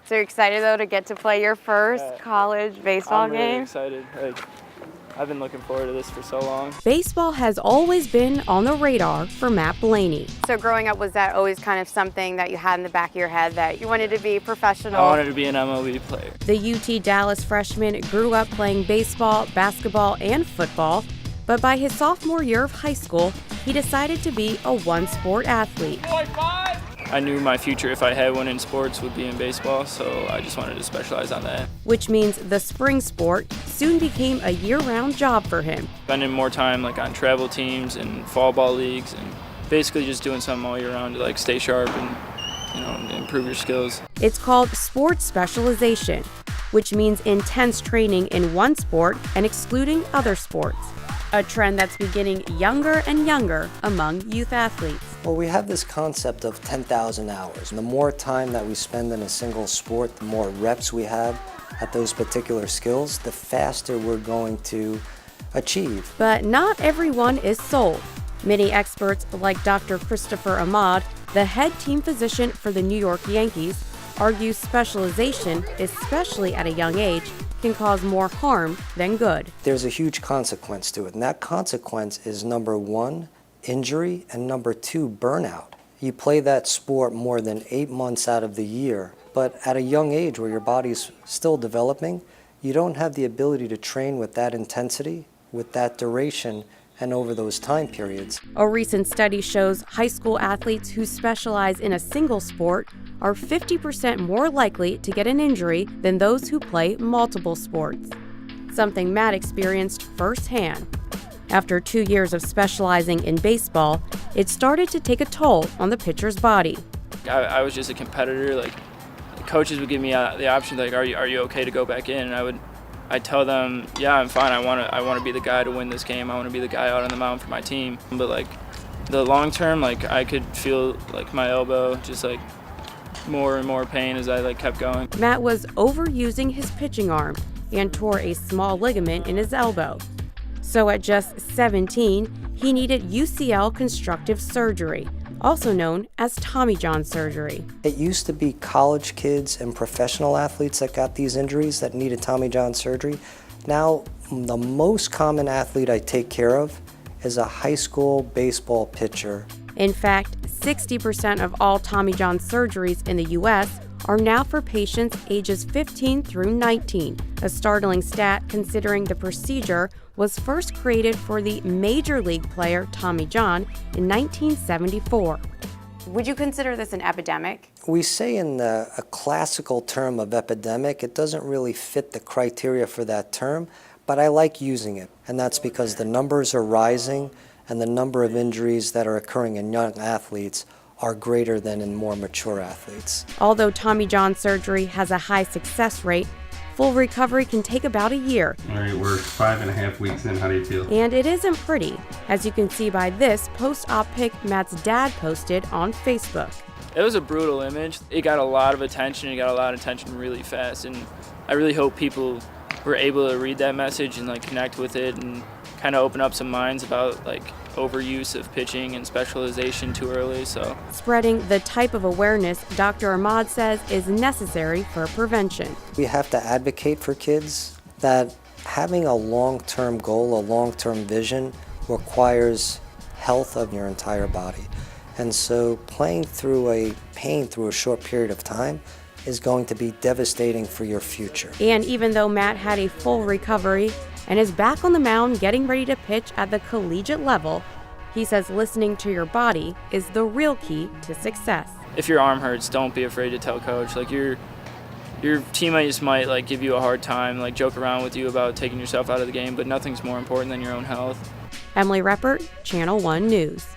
So you're excited, though, to get to play your first college baseball game? I'm really excited. I've been looking forward to this for so long. Baseball has always been on the radar for Matt Blaney. So growing up, was that always kind of something that you had in the back of your head that you wanted to be professional? I wanted to be an MLB player. The UT Dallas freshman grew up playing baseball, basketball, and football, but by his sophomore year of high school, he decided to be a one-sport athlete. I knew my future, if I had one in sports, would be in baseball, so I just wanted to specialize on that. Which means the spring sport soon became a year-round job for him. Spending more time on travel teams and fall ball leagues, and basically just doing something all year round to stay sharp and improve your skills. It's called sports specialization, which means intense training in one sport and excluding other sports. A trend that's beginning younger and younger among youth athletes. Well, we have this concept of 10,000 hours. And the more time that we spend in a single sport, the more reps we have at those particular skills, the faster we're going to achieve. But not everyone is sold. Many experts, like Dr. Christopher Ahmad, the head team physician for the New York Yankees, argue specialization, especially at a young age, can cause more harm than good. There's a huge consequence to it, and that consequence is number one, injury, and number two, burnout. You play that sport more than 8 months out of the year, but at a young age where your body's still developing, you don't have the ability to train with that intensity, with that duration, and over those time periods. A recent study shows high school athletes who specialize in a single sport are 50% more likely to get an injury than those who play multiple sports, something Matt experienced firsthand. After 2 years of specializing in baseball, it started to take a toll on the pitcher's body. I was just a competitor. The coaches would give me the option, are you okay to go back in? And I'd tell them, yeah, I'm fine. I want to be the guy to win this game. I want to be the guy out on the mound for my team. But the long term, I could feel my elbow just more and more pain as I kept going. Matt was overusing his pitching arm and tore a small ligament in his elbow. So at just 17, he needed UCL constructive surgery, also known as Tommy John surgery. It used to be college kids and professional athletes that got these injuries that needed Tommy John surgery. Now, the most common athlete I take care of is a high school baseball pitcher. In fact, 60% of all Tommy John surgeries in the U.S. are now for patients ages 15 through 19, a startling stat considering the procedure was first created for the Major League player Tommy John in 1974. Would you consider this an epidemic? We say in a classical term of epidemic, it doesn't really fit the criteria for that term, but I like using it. And that's because the numbers are rising and the number of injuries that are occurring in young athletes are greater than in more mature athletes. Although Tommy John surgery has a high success rate, full recovery can take about a year. All right, we're 5.5 weeks in. How do you feel? And it isn't pretty, as you can see by this post-op pic Matt's dad posted on Facebook. It was a brutal image. It got a lot of attention. It got a lot of attention really fast, and I really hope people were able to read that message and connect with it and kind of open up some minds about overuse of pitching and specialization too early. So spreading the type of awareness Dr. Ahmad says is necessary for prevention. We have to advocate for kids that having a long-term goal, a long-term vision requires health of your entire body. And so playing through a pain through a short period of time is going to be devastating for your future. And even though Matt had a full recovery and is back on the mound getting ready to pitch at the collegiate level, he says listening to your body is the real key to success. If your arm hurts, don't be afraid to tell coach. Your teammates might give you a hard time, joke around with you about taking yourself out of the game, but nothing's more important than your own health. Emily Reppert, Channel 1 News.